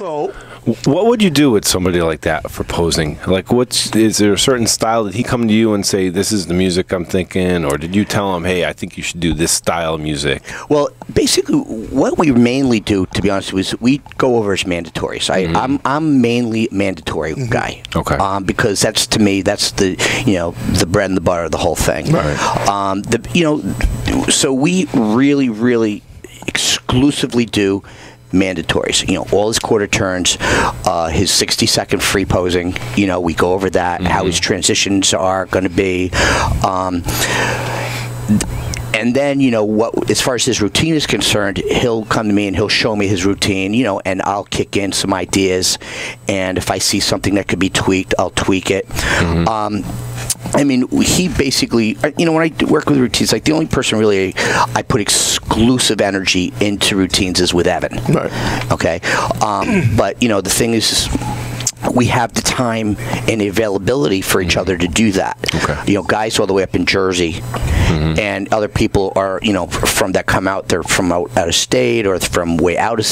So, what would you do with somebody like that for posing? Like, is there a certain style? Did he come to you and say, "This is the music I'm thinking," or did you tell him, "Hey, I think you should do this style of music"? Well, basically, what we mainly do, to be honest, is we go over his mandatories. I'm mainly mandatory guy. Okay. Because that's, to me, that's the the bread and the butter of the whole thing. Right. So we really exclusively do mandatories. All his quarter turns, his 60-second free posing. We go over that, how his transitions are going to be. And then, as far as his routine is concerned, he'll come to me and he'll show me his routine, and I'll kick in some ideas. And if I see something that could be tweaked, I'll tweak it. I mean, he basically, when I work with routines, like the only person really I put exclusive energy into routines is with Evan. Right. Okay. But, the thing is, we have the time and the availability for each other to do that. Okay. Guys all the way up in Jersey, and other people are, from that come out. They're from out of state or from way out of,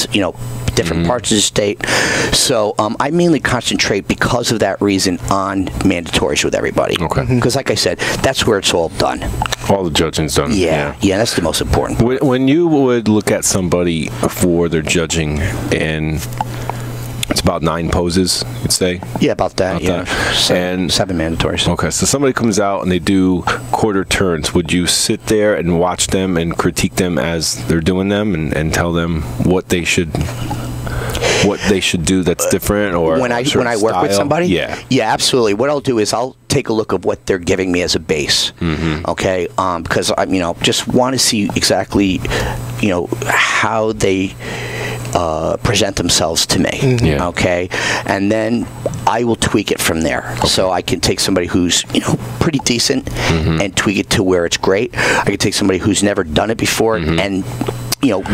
different parts of the state. So I mainly concentrate because of that reason on mandatories with everybody. Okay. Because, like I said, that's where it's all done. All the judging's done. Yeah, that's the most important. When you would look at somebody for their judging, and it's about 9 poses, you'd say? Yeah, about that. Seven mandatories. Okay, so somebody comes out and they do quarter turns. Would you sit there and watch them and critique them as they're doing them and tell them what they should do that's different, or when I work with somebody? Yeah, absolutely. What I'll do is I'll take a look of what they're giving me as a base. Okay, because I just want to see exactly how they present themselves to me. Okay, and then I will tweak it from there. Okay. So I can take somebody who's pretty decent and tweak it to where it's great. I can take somebody who's never done it before and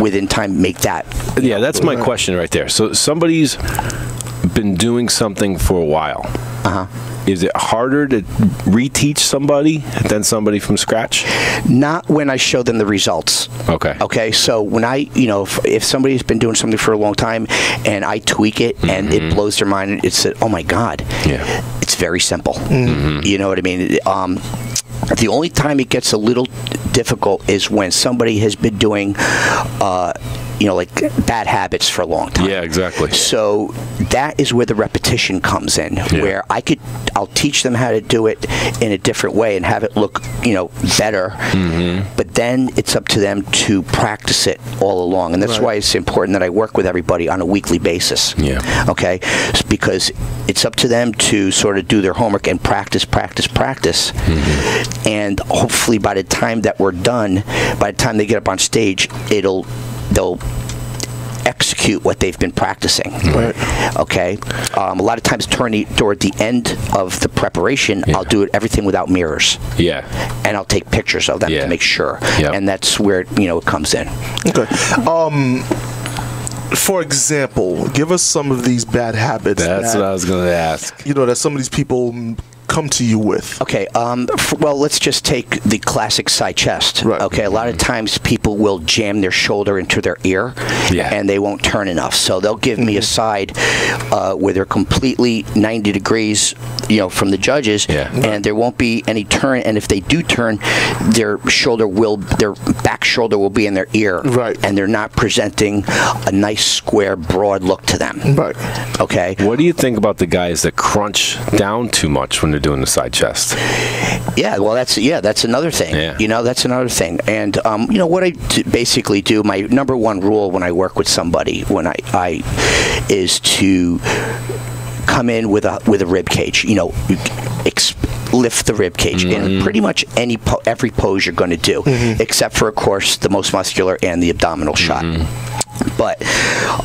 within time make that. Yeah, that's my question right there. So somebody's been doing something for a while. Is it harder to reteach somebody than somebody from scratch? Not when I show them the results. Okay. Okay, so when I, if somebody's been doing something for a long time and I tweak it and it blows their mind, it's oh my God. Yeah. It's very simple. You know what I mean? The only time it gets a little difficult is when somebody has been doing like bad habits for a long time. Yeah, exactly. So that is where the repetition comes in, where I'll teach them how to do it in a different way and have it look, better. But then it's up to them to practice it all along, and that's why it's important that I work with everybody on a weekly basis. Yeah. Okay, because it's up to them to sort of do their homework and practice, and hopefully by the time that we're done, by the time they get up on stage, they'll execute what they've been practicing. Okay. A lot of times toward the end of the preparation, I'll do everything without mirrors. Yeah. And I'll take pictures of them to make sure. And that's where it comes in. Okay. For example, give us some of these bad habits. That's what I was going to ask. That some of these people come to you with. Okay, well, let's just take the classic side chest. Right. Okay, a lot of times people will jam their shoulder into their ear, and they won't turn enough. So they'll give me a side where they're completely 90 degrees, from the judges, and there won't be any turn. And if they do turn, their back shoulder will be in their ear, and they're not presenting a nice, square, broad look to them. Right. Okay. What do you think about the guys that crunch down too much when they're doing the side chest? Yeah, well, that's another thing. Yeah. That's another thing. And what I basically do, my number one rule when I work with somebody, when I is to come in with a rib cage. Lift the rib cage in pretty much every pose you're going to do, except for, of course, the most muscular and the abdominal shot. But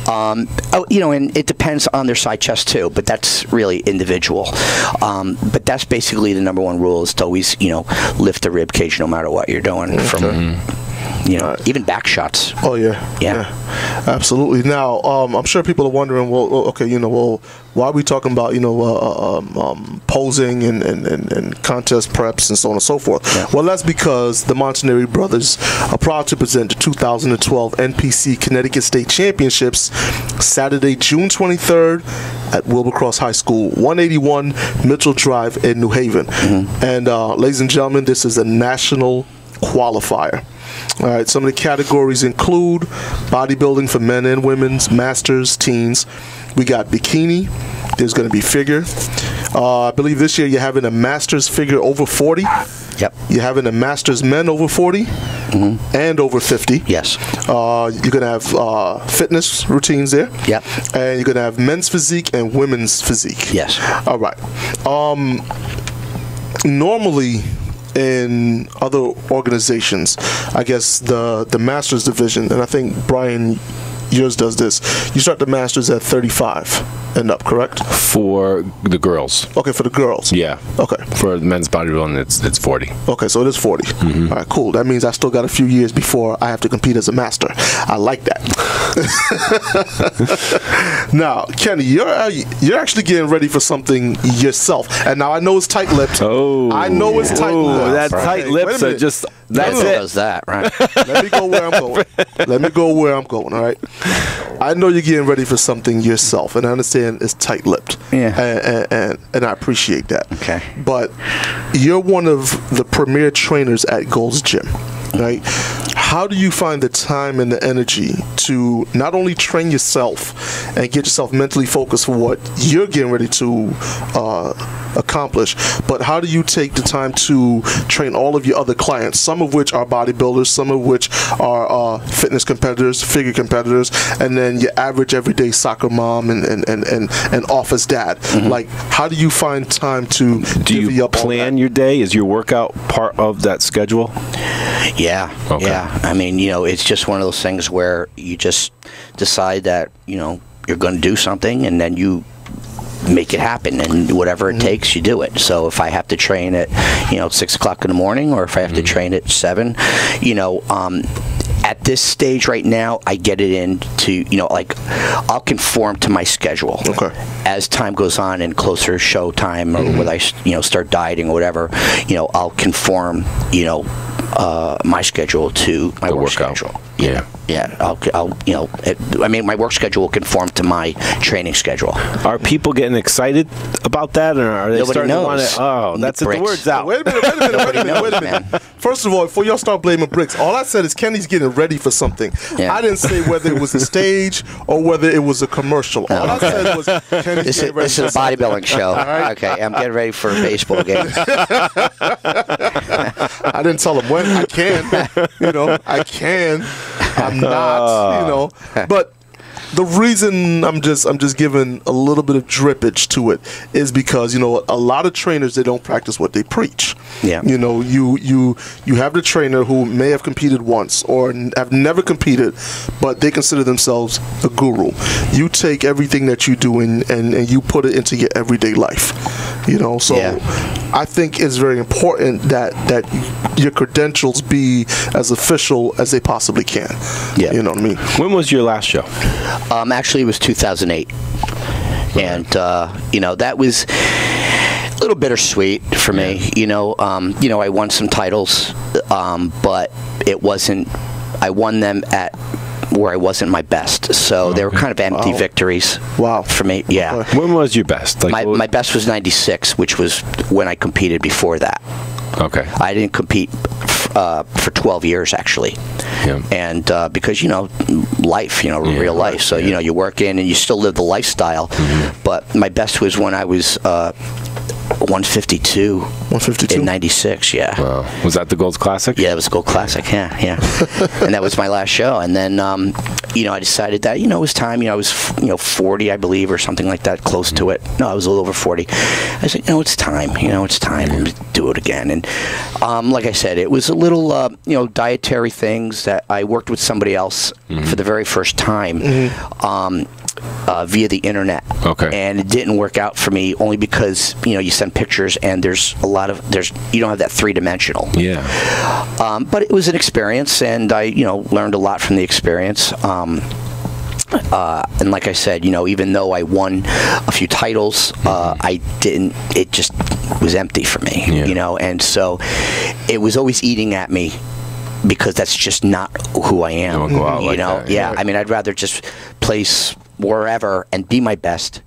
and it depends on their side chest too, but that's really individual. But that's basically the number one rule, is to always lift the rib cage no matter what you're doing. even back shots. Oh yeah, absolutely. Now, I'm sure people are wondering, well, okay, why are we talking about posing and contest preps and so on and so forth? Yeah. Well, that's because the Montanari brothers are proud to present the 2012 NPC Connecticut State Championships Saturday, June 23rd at Wilbercross High School, 181 Mitchell Drive in New Haven. And ladies and gentlemen, this is a national qualifier. All right, some of the categories include bodybuilding for men and women's, masters, teens. We got bikini. There's going to be figure. I believe this year you're having a masters figure over 40. Yep. You're having a masters men over 40 and over 50. Yes. You're going to have fitness routines there. Yep. And you're going to have men's physique and women's physique. Yes. All right. Normally, in other organizations, I guess the masters division, and I think Brian, yours does this, you start the masters at 35 and up, correct? For the girls. Okay, for the girls. Yeah. Okay. For the men's bodybuilding, it's 40. Okay, so it is 40. All right, cool. That means I still got a few years before I have to compete as a master. I like that. Now, Kenny, you're actually getting ready for something yourself, and now I know it's tight-lipped. Oh, I know it's tight-lipped. That tight lips are just. That's it. Does that right? Let me go where I'm going. All right. I know you're getting ready for something yourself, and I understand it's tight-lipped. Yeah. And I appreciate that. Okay. But you're one of the premier trainers at Gold's Gym, right? How do you find the time and the energy to not only train yourself and get yourself mentally focused for what you're getting ready to accomplish, but how do you take the time to train all of your other clients, some of which are bodybuilders, some of which are fitness competitors, figure competitors, and then your average everyday soccer mom and office dad? Like, how do you find time to divvy up all that? Do you plan your day? Is your workout part of that schedule? Yeah. Okay. Yeah. I mean, it's just one of those things where you just decide that, you're going to do something, and then you make it happen, and whatever it takes, you do it. So if I have to train at 6 o'clock in the morning, or if I have to train at 7, at this stage right now, I get it into, I'll conform to my schedule. Okay. As time goes on and closer to show time, or when I start dieting or whatever, I'll conform my schedule to my work schedule. Yeah. Yeah, I mean, my work schedule will conform to my training schedule. Are people getting excited about that, or are they Nobody starting knows. to want to? Oh, that's it. The word's out. Wait a minute. First of all, before y'all start blaming bricks, all I said is Kenny's getting ready for something. Yeah. I didn't say whether it was a stage or whether it was a commercial. All I said was Kenny's getting ready. This is a bodybuilding show. Right? Okay, I'm getting ready for a baseball game. I didn't tell him when. I can. I can. I'm not, but the reason I'm just giving a little bit of drippage to it is because, a lot of trainers, they don't practice what they preach. Yeah. You have the trainer who may have competed once or have never competed, but they consider themselves a guru. You take everything that you do and you put it into your everyday life. So yeah. I think it's very important that your credentials be as official as they possibly can. Yeah. You know what I mean? When was your last show? Actually, it was 2008, and that was a little bittersweet for me. I won some titles, but it wasn't. I won them at where I wasn't my best, so they were kind of empty victories. Wow, for me, yeah. When was your best? My best was 96, which was when I competed before that. Okay. I didn't compete for 12 years, actually. Yeah. And because, life, real life. So, you work in and you still live the lifestyle. But my best was when I was 152. 152? In 96, yeah. Wow. Was that the Gold Classic? Yeah, it was the Gold Classic, yeah. And that was my last show. And then, I decided that, it was time. I was, 40, I believe, or something like that, close to it. No, I was a little over 40. I said, it's time. It's time to do it again. And like I said, it was a little, dietary things that I worked with somebody else for the very first time. via the internet. Okay. And it didn't work out for me only because, you know, you send pictures and you don't have that three-dimensional. Yeah. But it was an experience, and I, you know, learned a lot from the experience. And like I said, you know, even though I won a few titles, it just was empty for me, you know, and so it was always eating at me because that's just not who I am, Don't go out you like know? that, I mean, I'd rather just place wherever and be my best